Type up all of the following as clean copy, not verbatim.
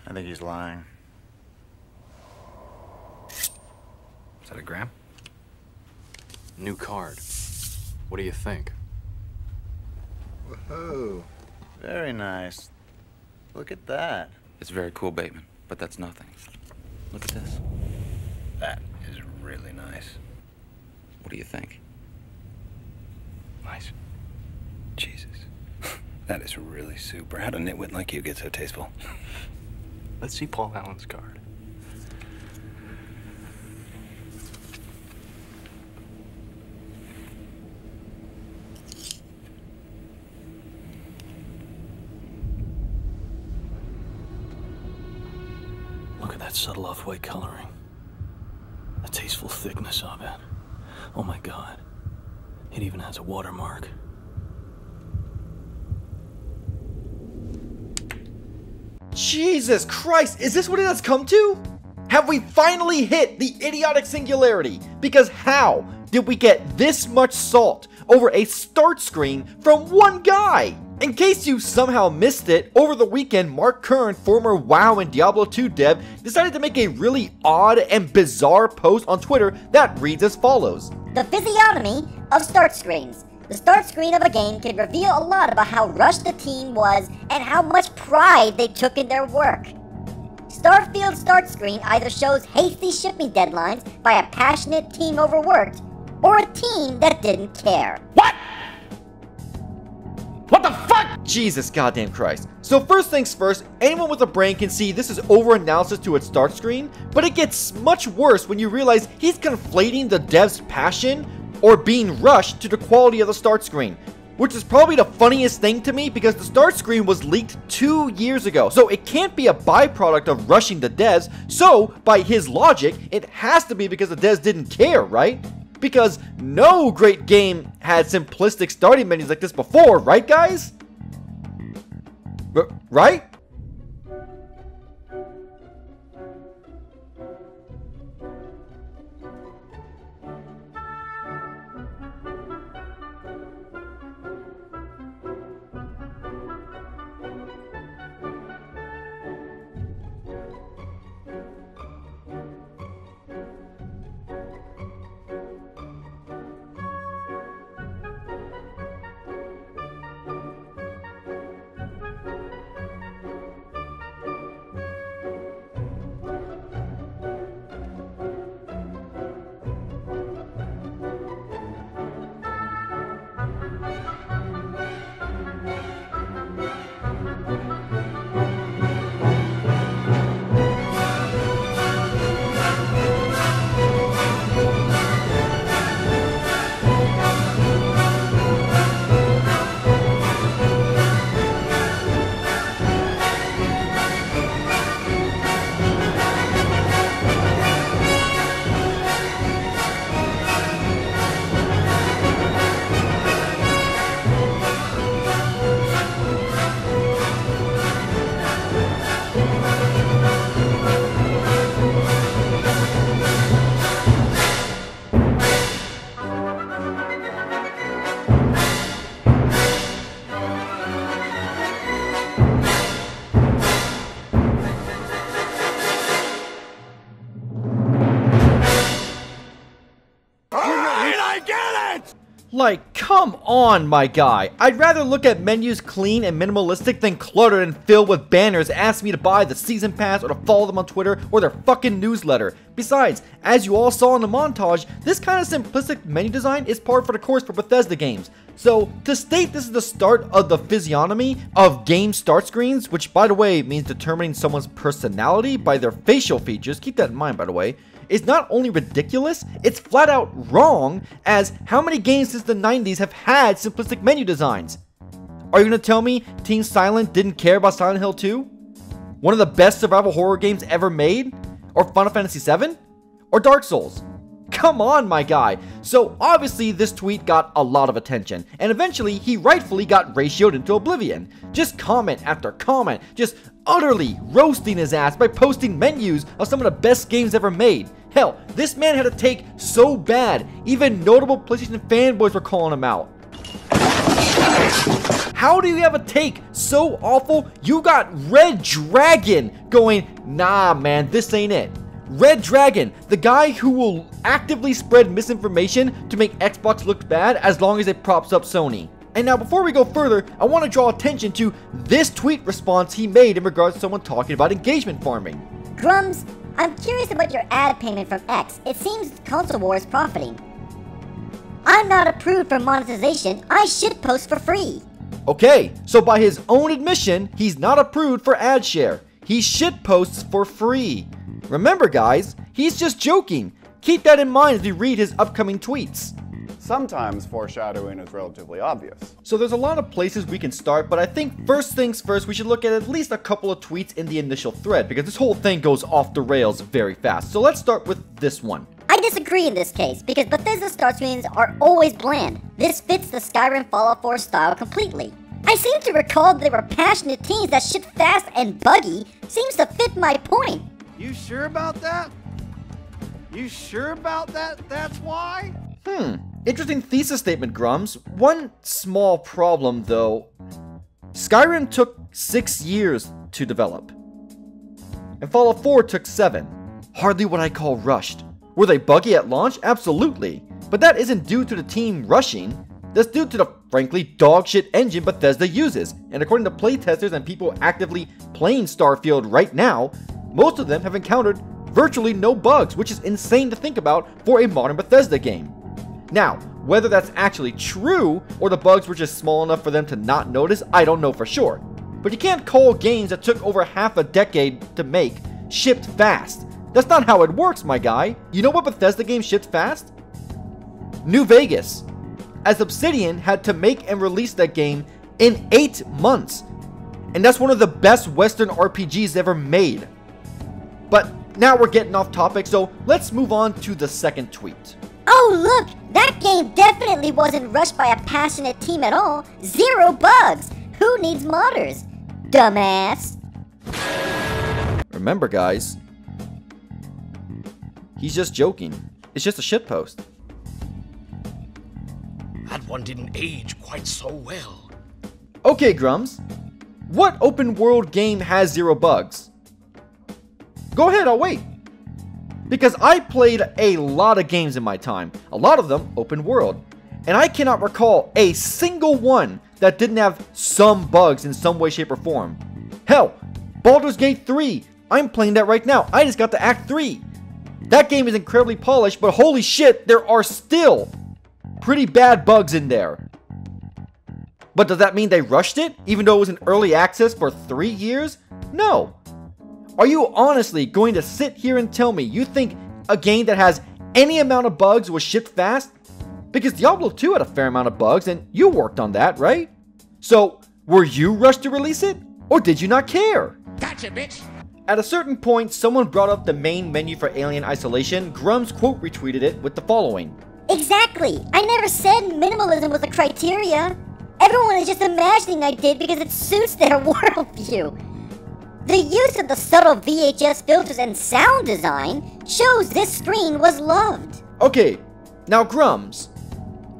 I think he's lying. Is that a gram? New card. What do you think? Whoa. Very nice. Look at that. It's very cool, Bateman, but that's nothing. Look at this. That is really nice. What do you think? Nice. Jesus. That is really super. How'd a nitwit like you get so tasteful? Let's see Paul Allen's card. Look at that subtle off-white coloring. The tasteful thickness of it. Oh my God. It even has a watermark. Jesus Christ, is this what it has come to? Have we finally hit the idiotic singularity? Because how did we get this much salt over a start screen from one guy? In case you somehow missed it, over the weekend, Mark Kern, former WoW and Diablo 2 dev, decided to make a really odd and bizarre post on Twitter that reads as follows. The physiognomy of start screens. The start screen of a game can reveal a lot about how rushed the team was and how much pride they took in their work. Starfield start screen either shows hasty shipping deadlines by a passionate team overworked, or a team that didn't care. What? What the fuck? Jesus goddamn Christ. So first things first, anyone with a brain can see this is over-analysis to its start screen, but it gets much worse when you realize he's conflating the dev's passion or being rushed to the quality of the start screen. Which is probably the funniest thing to me because the start screen was leaked 2 years ago. So it can't be a byproduct of rushing the devs. So by his logic, it has to be because the devs didn't care, right? Because no great game had simplistic starting menus like this before, right guys? Right? Like, come on, my guy. I'd rather look at menus clean and minimalistic than cluttered and filled with banners asking me to buy the season pass or to follow them on Twitter or their fucking newsletter. Besides, as you all saw in the montage, this kind of simplistic menu design is par for the course for Bethesda games. So, to state this is the start of the physiognomy of game start screens, which by the way means determining someone's personality by their facial features, keep that in mind by the way, is not only ridiculous, it's flat out wrong, as how many games since the 90s have had simplistic menu designs? Are you gonna tell me Team Silent didn't care about Silent Hill 2? One of the best survival horror games ever made? Or Final Fantasy VII? Or Dark Souls? Come on, my guy. So obviously this tweet got a lot of attention, and eventually he rightfully got ratioed into oblivion. Just comment after comment, just utterly roasting his ass by posting menus of some of the best games ever made. Hell, this man had a take so bad, even notable PlayStation fanboys were calling him out. How do you have a take so awful you got Red Dragon going, nah man, this ain't it. Red Dragon, the guy who will actively spread misinformation to make Xbox look bad as long as it props up Sony. And now before we go further, I want to draw attention to this tweet response he made in regards to someone talking about engagement farming. Grums, I'm curious about your ad payment from X. It seems Console War is profiting. I'm not approved for monetization. I should post for free. Okay, so by his own admission, he's not approved for ad share. He shit posts for free. Remember guys, he's just joking. Keep that in mind as you read his upcoming tweets. Sometimes foreshadowing is relatively obvious. So there's a lot of places we can start, but I think first things first, we should look at least a couple of tweets in the initial thread, because this whole thing goes off the rails very fast. So let's start with this one. I disagree in this case, because Bethesda start screens are always bland. This fits the Skyrim Fallout 4 style completely. I seem to recall they were passionate teens that shit fast and buggy. Seems to fit my point. You sure about that? You sure about that? That's why? Interesting thesis statement, Grums. One small problem, though. Skyrim took 6 years to develop. And Fallout 4 took 7. Hardly what I call rushed. Were they buggy at launch? Absolutely. But that isn't due to the team rushing. That's due to the, frankly, dogshit engine Bethesda uses. And according to playtesters and people actively playing Starfield right now, most of them have encountered virtually no bugs, which is insane to think about for a modern Bethesda game. Now, whether that's actually true, or the bugs were just small enough for them to not notice, I don't know for sure. But you can't call games that took over half a decade to make shipped fast. That's not how it works, my guy. You know what Bethesda game shipped fast? New Vegas. As Obsidian had to make and release that game in 8 months. And that's one of the best Western RPGs ever made. But now we're getting off topic, so let's move on to the second tweet. Oh look, that game definitely wasn't rushed by a passionate team at all. 0 bugs. Who needs modders? Dumbass. Remember guys, he's just joking. It's just a shitpost. That one didn't age quite so well. Okay, Grums. What open world game has 0 bugs? Go ahead, I'll wait. Because I played a lot of games in my time, a lot of them open world, and I cannot recall a single one that didn't have some bugs in some way, shape, or form. Hell, Baldur's Gate 3, I'm playing that right now. I just got to Act 3. That game is incredibly polished, but holy shit, there are still pretty bad bugs in there. But does that mean they rushed it, even though it was in early access for 3 years? No. Are you honestly going to sit here and tell me you think a game that has any amount of bugs was shipped fast? Because Diablo 2 had a fair amount of bugs and you worked on that, right? So, were you rushed to release it? Or did you not care? Gotcha, bitch! At a certain point, someone brought up the main menu for Alien Isolation. Grums quote retweeted it with the following. Exactly. I never said minimalism was a criteria. Everyone is just imagining I did because it suits their worldview. The use of the subtle VHS filters and sound design shows this screen was loved. Okay, now Grums,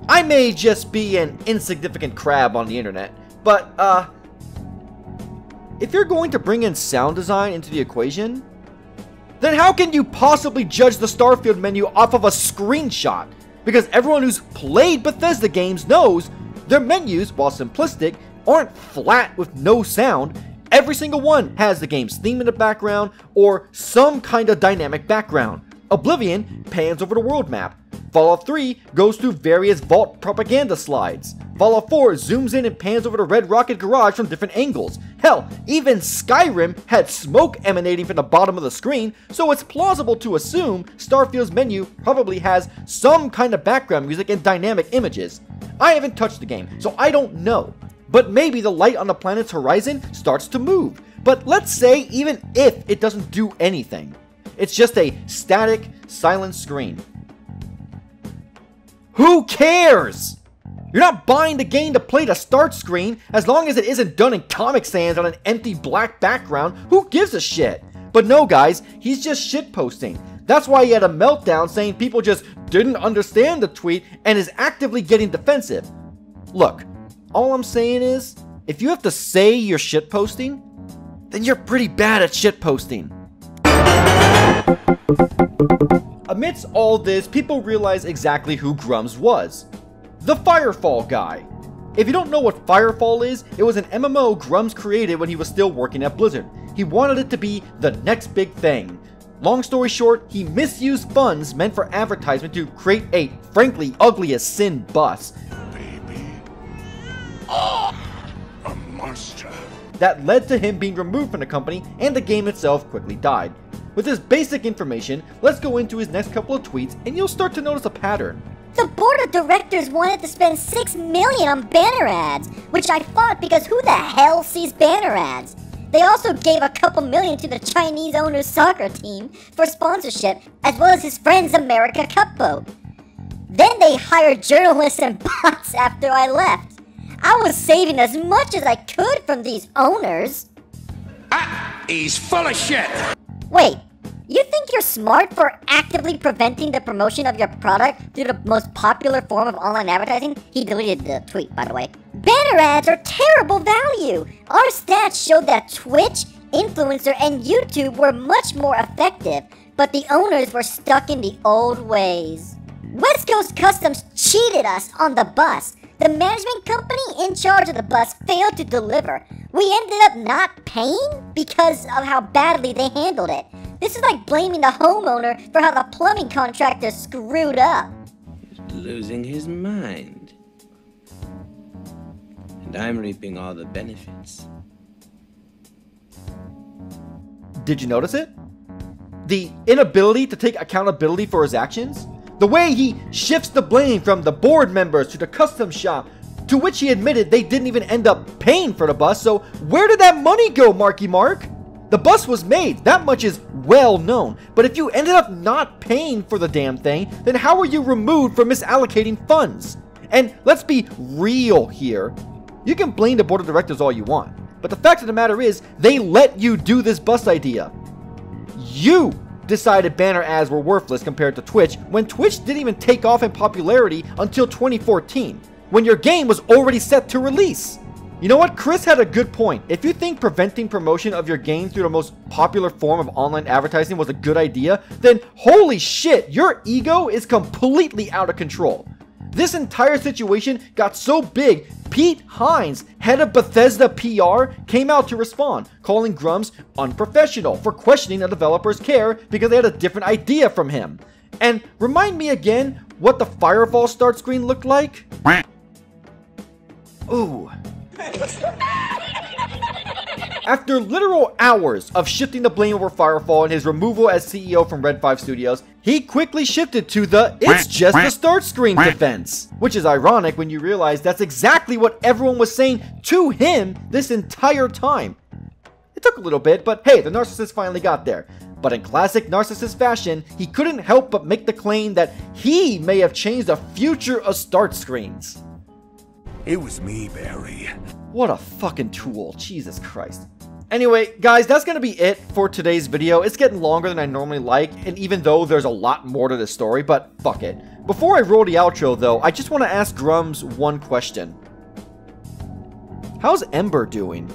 I may just be an insignificant crab on the internet, but if you're going to bring in sound design into the equation, then how can you possibly judge the Starfield menu off of a screenshot? Because everyone who's played Bethesda games knows their menus, while simplistic, aren't flat with no sound. Every single one has the game's theme in the background or some kind of dynamic background. Oblivion pans over the world map. Fallout 3 goes through various vault propaganda slides. Fallout 4 zooms in and pans over the Red Rocket garage from different angles. Hell, even Skyrim had smoke emanating from the bottom of the screen, so it's plausible to assume Starfield's menu probably has some kind of background music and dynamic images. I haven't touched the game, so I don't know. But maybe the light on the planet's horizon starts to move. But let's say even if it doesn't do anything, it's just a static, silent screen. Who cares? You're not buying the game to play the start screen. As long as it isn't done in Comic Sans on an empty black background, who gives a shit? But no guys, he's just shitposting. That's why he had a meltdown saying people just didn't understand the tweet and is actively getting defensive. Look, all I'm saying is, If you have to say you're shitposting, then you're pretty bad at shitposting. Amidst all this, people realize exactly who Grumps was. The Firefall guy. If you don't know what Firefall is, it was an MMO Grumps created when he was still working at Blizzard. He wanted it to be the next big thing. Long story short, he misused funds meant for advertisement to create a, frankly, ugly as sin bus. Baby. Oh, a monster. That led to him being removed from the company, and the game itself quickly died. With this basic information, let's go into his next couple of tweets, and you'll start to notice a pattern. The board of directors wanted to spend $6 million on banner ads, which I fought because who the hell sees banner ads? They also gave a couple million to the Chinese owner's soccer team for sponsorship, as well as his Friends America Cup boat. Then they hired journalists and bots after I left. I was saving as much as I could from these owners. Ah, he's full of shit. Wait, you think you're smart for actively preventing the promotion of your product through the most popular form of online advertising? He deleted the tweet, by the way. Banner ads are terrible value. Our stats showed that Twitch, Influencer, and YouTube were much more effective, but the owners were stuck in the old ways. West Coast Customs cheated us on the bus. The management company in charge of the bus failed to deliver. We ended up not paying because of how badly they handled it. This is like blaming the homeowner for how the plumbing contractor screwed up. Losing his mind. And I'm reaping all the benefits. Did you notice it? The inability to take accountability for his actions? The way he shifts the blame from the board members to the custom shop, to which he admitted they didn't even end up paying for the bus, so where did that money go, Marky Mark? The bus was made, that much is well known, but if you ended up not paying for the damn thing, then how are you removed for misallocating funds? And let's be real here. You can blame the board of directors all you want, but the fact of the matter is, they let you do this bus idea. You decided banner ads were worthless compared to Twitch when Twitch didn't even take off in popularity until 2014, when your game was already set to release. You know what? Chris had a good point. If you think preventing promotion of your game through the most popular form of online advertising was a good idea, then holy shit, your ego is completely out of control. This entire situation got so big, Pete Hines, head of Bethesda PR, came out to respond, calling Grumps unprofessional for questioning a developer's care because they had a different idea from him. And remind me again what the Firefall start screen looked like? Ooh. After literal hours of shifting the blame over Firefall and his removal as CEO from Red 5 Studios, he quickly shifted to the "it's just the start screen" defense. Which is ironic when you realize that's exactly what everyone was saying to him this entire time. It took a little bit, but hey, the narcissist finally got there. But in classic narcissist fashion, he couldn't help but make the claim that he may have changed the future of start screens. It was me, Barry. What a fucking tool, Jesus Christ. Anyway, guys, that's gonna be it for today's video. It's getting longer than I normally like, and even though there's a lot more to this story, but fuck it. Before I roll the outro, though, I just want to ask Grumps one question. How's Ember doing?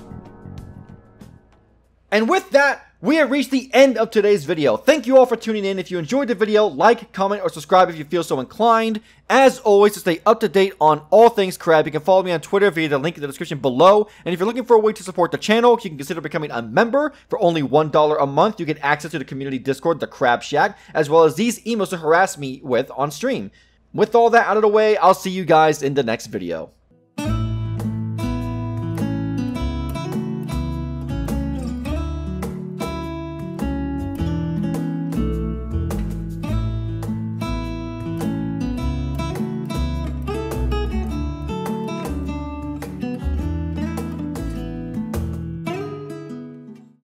And with that, we have reached the end of today's video. Thank you all for tuning in. If you enjoyed the video, like, comment, or subscribe if you feel so inclined. As always, to stay up to date on all things crab, you can follow me on Twitter via the link in the description below. And if you're looking for a way to support the channel, you can consider becoming a member. For only $1 a month, you get access to the community Discord, the Crab Shack, as well as these emails to harass me with on stream. With all that out of the way, I'll see you guys in the next video.